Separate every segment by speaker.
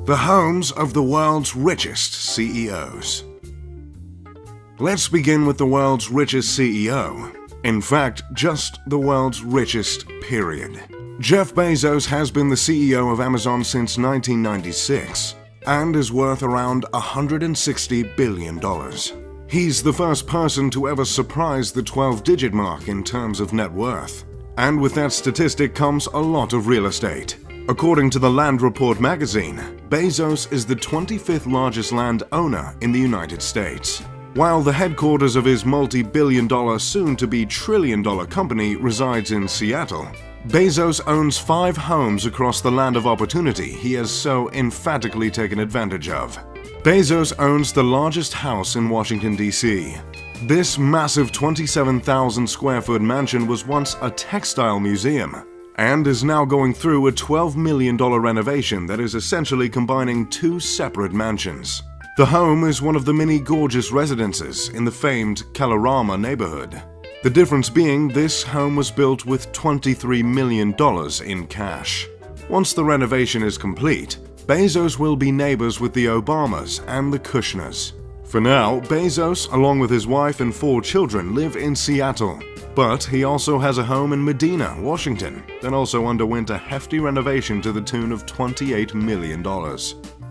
Speaker 1: The homes of the world's richest CEOs. Let's begin with the world's richest CEO. In fact, just the world's richest, period. Jeff Bezos has been the CEO of Amazon since 1996 and is worth around $160 billion. He's the first person to ever surprise the 12-digit mark in terms of net worth. And with that statistic comes a lot of real estate. According to the Land Report magazine, Bezos is the 25th largest land owner in the United States. While the headquarters of his multi-billion-dollar, soon-to-be trillion-dollar company resides in Seattle, Bezos owns 5 homes across the land of opportunity he has so emphatically taken advantage of. Bezos owns the largest house in Washington, D.C. This massive 27,000 square foot mansion was once a textile museum and is now going through a $12 million renovation that is essentially combining 2 separate mansions. The home is one of the many gorgeous residences in the famed Kalorama neighborhood. The difference being this home was built with $23 million in cash. Once the renovation is complete, Bezos will be neighbors with the Obamas and the Kushners. For now, Bezos, along with his wife and 4 children, live in Seattle, but he also has a home in Medina, Washington, that also underwent a hefty renovation to the tune of $28 million.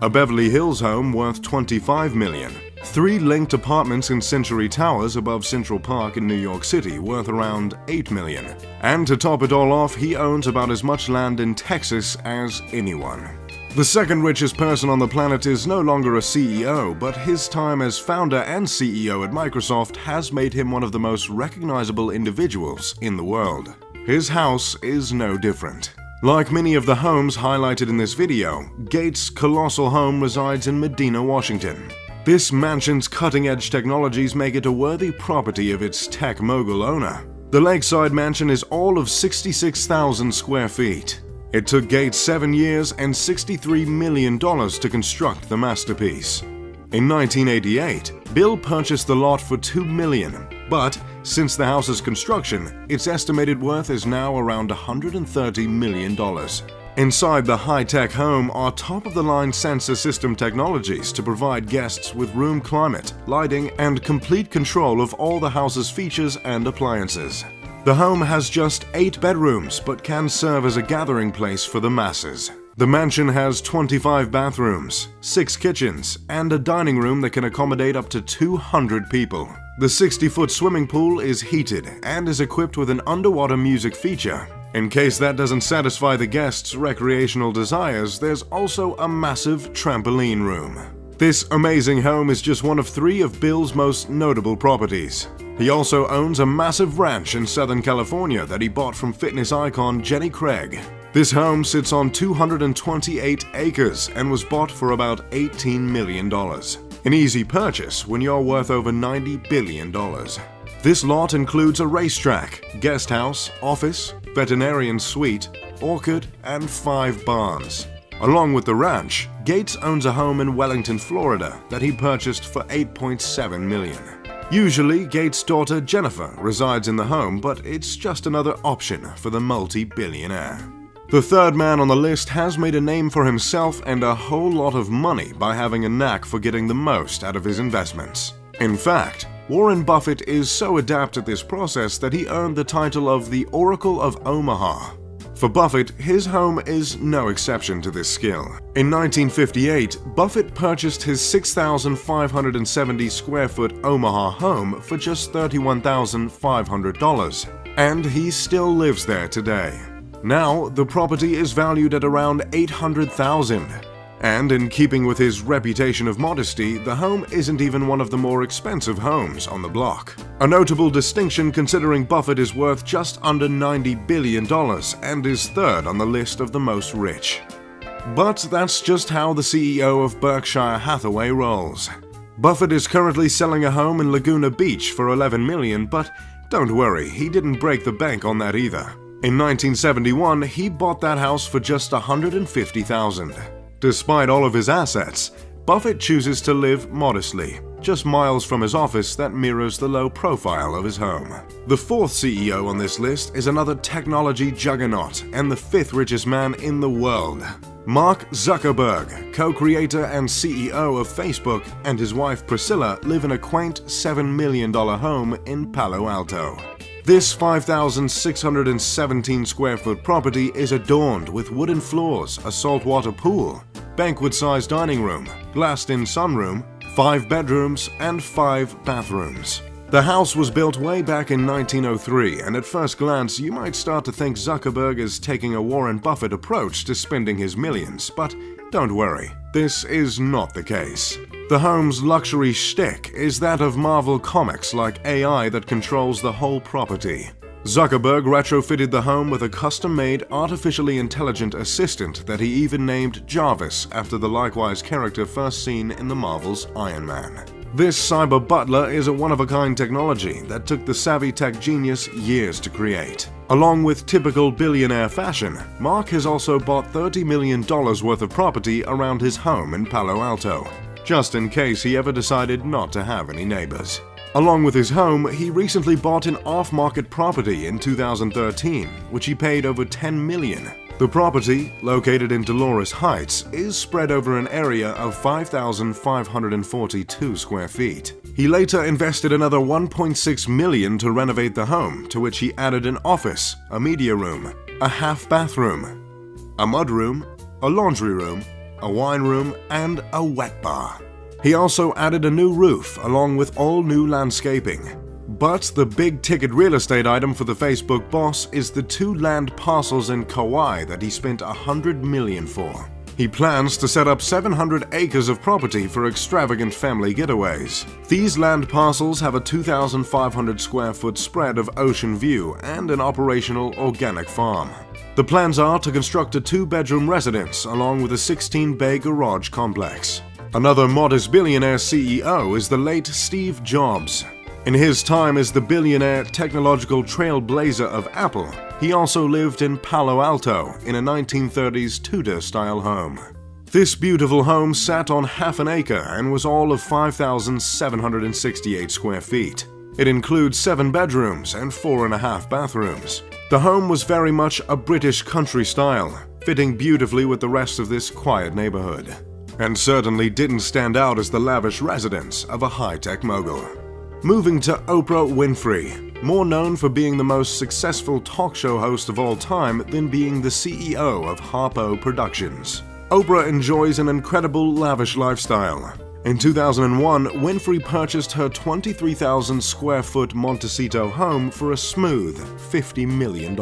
Speaker 1: A Beverly Hills home worth $25 million, 3 linked apartments in Century Towers above Central Park in New York City worth around $8 million. And to top it all off, he owns about as much land in Texas as anyone. The second richest person on the planet is no longer a CEO, but his time as founder and CEO at Microsoft has made him one of the most recognizable individuals in the world. His house is no different. Like many of the homes highlighted in this video, Gates' colossal home resides in Medina, Washington. This mansion's cutting-edge technologies make it a worthy property of its tech mogul owner. The lakeside mansion is all of 66,000 square feet. It took Gates 7 years and $63 million to construct the masterpiece. In 1988, Bill purchased the lot for $2 million, but since the house's construction, its estimated worth is now around $130 million. Inside the high-tech home are top-of-the-line sensor system technologies to provide guests with room climate, lighting, and complete control of all the house's features and appliances. The home has just 8 bedrooms, but can serve as a gathering place for the masses. The mansion has 25 bathrooms, 6 kitchens, and a dining room that can accommodate up to 200 people. The 60-foot swimming pool is heated and is equipped with an underwater music feature. In case that doesn't satisfy the guests' recreational desires, there's also a massive trampoline room. This amazing home is just one of 3 of Bill's most notable properties. He also owns a massive ranch in Southern California that he bought from fitness icon Jenny Craig. This home sits on 228 acres and was bought for about $18 million. An easy purchase when you're worth over $90 billion. This lot includes a racetrack, guest house, office, veterinarian suite, orchard, and 5 barns. Along with the ranch, Gates owns a home in Wellington, Florida that he purchased for $8.7 million. Usually, Gates' daughter Jennifer resides in the home, but it's just another option for the multi-billionaire. The third man on the list has made a name for himself and a whole lot of money by having a knack for getting the most out of his investments. In fact, Warren Buffett is so adept at this process that he earned the title of the Oracle of Omaha. For Buffett, his home is no exception to this skill. In 1958, Buffett purchased his 6,570 square foot Omaha home for just $31,500, and he still lives there today. Now, the property is valued at around $800,000. And in keeping with his reputation of modesty, the home isn't even one of the more expensive homes on the block. A notable distinction considering Buffett is worth just under $90 billion and is third on the list of the most rich. But that's just how the CEO of Berkshire Hathaway rolls. Buffett is currently selling a home in Laguna Beach for $11 million, but don't worry, he didn't break the bank on that either. In 1971, he bought that house for just $150,000. Despite all of his assets, Buffett chooses to live modestly, just miles from his office that mirrors the low profile of his home. The fourth CEO on this list is another technology juggernaut and the 5th richest man in the world. Mark Zuckerberg, co-creator and CEO of Facebook, and his wife Priscilla live in a quaint $7 million home in Palo Alto. This 5,617 square foot property is adorned with wooden floors, a saltwater pool, banquet-sized dining room, glassed-in sunroom, 5 bedrooms, and 5 bathrooms. The house was built way back in 1903, and at first glance you might start to think Zuckerberg is taking a Warren Buffett approach to spending his millions, but don't worry, this is not the case. The home's luxury shtick is that of Marvel Comics-like AI that controls the whole property. Zuckerberg retrofitted the home with a custom-made, artificially intelligent assistant that he even named Jarvis after the likewise character first seen in the Marvel's Iron Man. This cyber butler is a one-of-a-kind technology that took the savvy tech genius years to create. Along with typical billionaire fashion, Mark has also bought $30 million worth of property around his home in Palo Alto, just in case he ever decided not to have any neighbors. Along with his home, he recently bought an off-market property in 2013, which he paid over $10 million. The property, located in Dolores Heights, is spread over an area of 5,542 square feet. He later invested another $1.6 million to renovate the home, to which he added an office, a media room, a half bathroom, a mudroom, a laundry room, a wine room, and a wet bar. He also added a new roof along with all new landscaping. But the big-ticket real estate item for the Facebook boss is the 2 land parcels in Kauai that he spent $100 million for. He plans to set up 700 acres of property for extravagant family getaways. These land parcels have a 2,500 square foot spread of ocean view and an operational organic farm. The plans are to construct a 2-bedroom residence along with a 16-bay garage complex. Another modest billionaire CEO is the late Steve Jobs. In his time as the billionaire technological trailblazer of Apple, he also lived in Palo Alto in a 1930s Tudor-style home. This beautiful home sat on half an acre and was all of 5,768 square feet. It includes 7 bedrooms and 4.5 bathrooms. The home was very much a British country style, fitting beautifully with the rest of this quiet neighborhood, and certainly didn't stand out as the lavish residence of a high-tech mogul. Moving to Oprah Winfrey, more known for being the most successful talk show host of all time than being the CEO of Harpo Productions. Oprah enjoys an incredible lavish lifestyle. In 2001, Winfrey purchased her 23,000 square foot Montecito home for a smooth $50 million.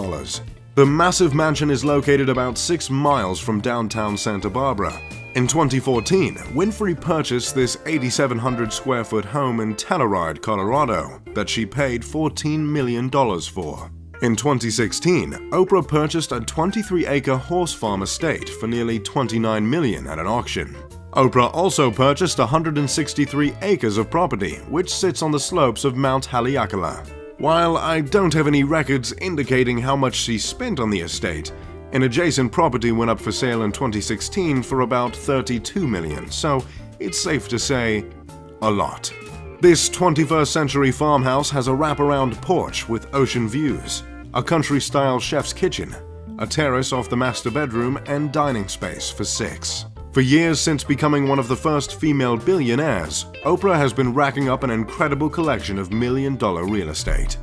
Speaker 1: The massive mansion is located about 6 miles from downtown Santa Barbara. In 2014, Winfrey purchased this 8,700 square foot home in Telluride, Colorado, that she paid $14 million for. In 2016, Oprah purchased a 23-acre horse farm estate for nearly $29 million at an auction. Oprah also purchased 163 acres of property, which sits on the slopes of Mount Haleakala. While I don't have any records indicating how much she spent on the estate, an adjacent property went up for sale in 2016 for about $32 million, so it's safe to say, a lot. This 21st century farmhouse has a wraparound porch with ocean views, a country-style chef's kitchen, a terrace off the master bedroom, and dining space for 6. For years since becoming one of the first female billionaires, Oprah has been racking up an incredible collection of million-dollar real estate.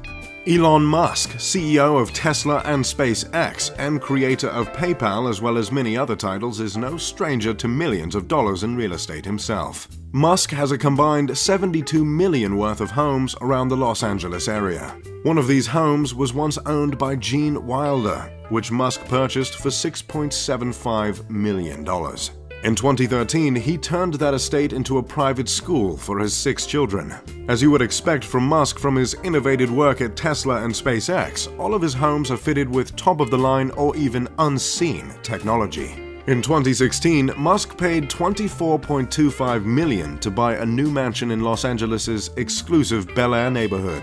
Speaker 1: Elon Musk, CEO of Tesla and SpaceX and creator of PayPal as well as many other titles, is no stranger to millions of dollars in real estate himself. Musk has a combined $72 million worth of homes around the Los Angeles area. One of these homes was once owned by Gene Wilder, which Musk purchased for $6.75 million. In 2013, he turned that estate into a private school for his 6 children. As you would expect from Musk from his innovative work at Tesla and SpaceX, all of his homes are fitted with top-of-the-line or even unseen technology. In 2016, Musk paid $24.25 million to buy a new mansion in Los Angeles' exclusive Bel Air neighborhood.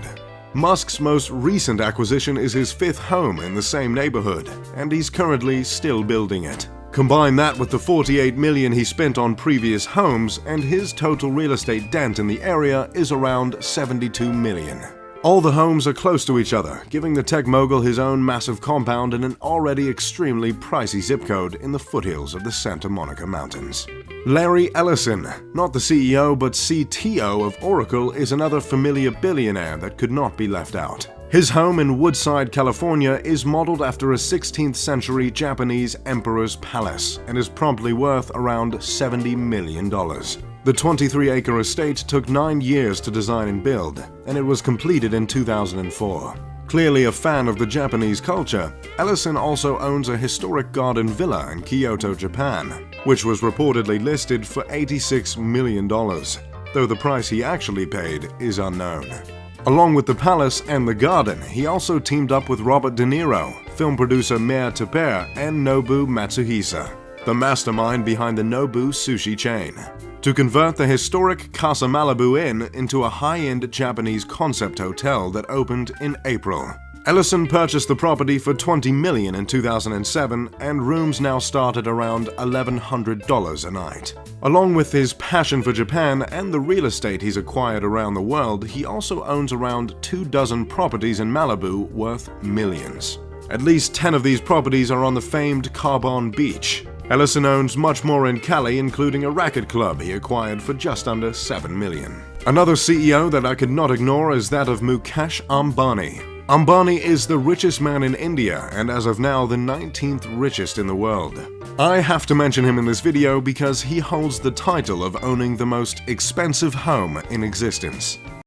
Speaker 1: Musk's most recent acquisition is his 5th home in the same neighborhood, and he's currently still building it. Combine that with the $48 million he spent on previous homes, and his total real estate dent in the area is around $72 million. All the homes are close to each other, giving the tech mogul his own massive compound in an already extremely pricey zip code in the foothills of the Santa Monica Mountains. Larry Ellison, not the CEO but CTO of Oracle, is another familiar billionaire that could not be left out. His home in Woodside, California is modeled after a 16th century Japanese emperor's palace and is promptly worth around $70 million. The 23-acre estate took 9 years to design and build, and it was completed in 2004. Clearly a fan of the Japanese culture, Ellison also owns a historic garden villa in Kyoto, Japan, which was reportedly listed for $86 million, though the price he actually paid is unknown. Along with the palace and the garden, he also teamed up with Robert De Niro, film producer Meir Teper, and Nobu Matsuhisa, the mastermind behind the Nobu sushi chain, to convert the historic Casa Malibu Inn into a high-end Japanese concept hotel that opened in April. Ellison purchased the property for $20 million in 2007, and rooms now start at around $1,100 a night. Along with his passion for Japan and the real estate he's acquired around the world, he also owns around 24 properties in Malibu worth millions. At least 10 of these properties are on the famed Carbon Beach. Ellison owns much more in Cali, including a racket club he acquired for just under $7 million. Another CEO that I could not ignore is that of Mukesh Ambani. Ambani is the richest man in India and as of now the 19th richest in the world. I have to mention him in this video because he holds the title of owning the most expensive home in existence.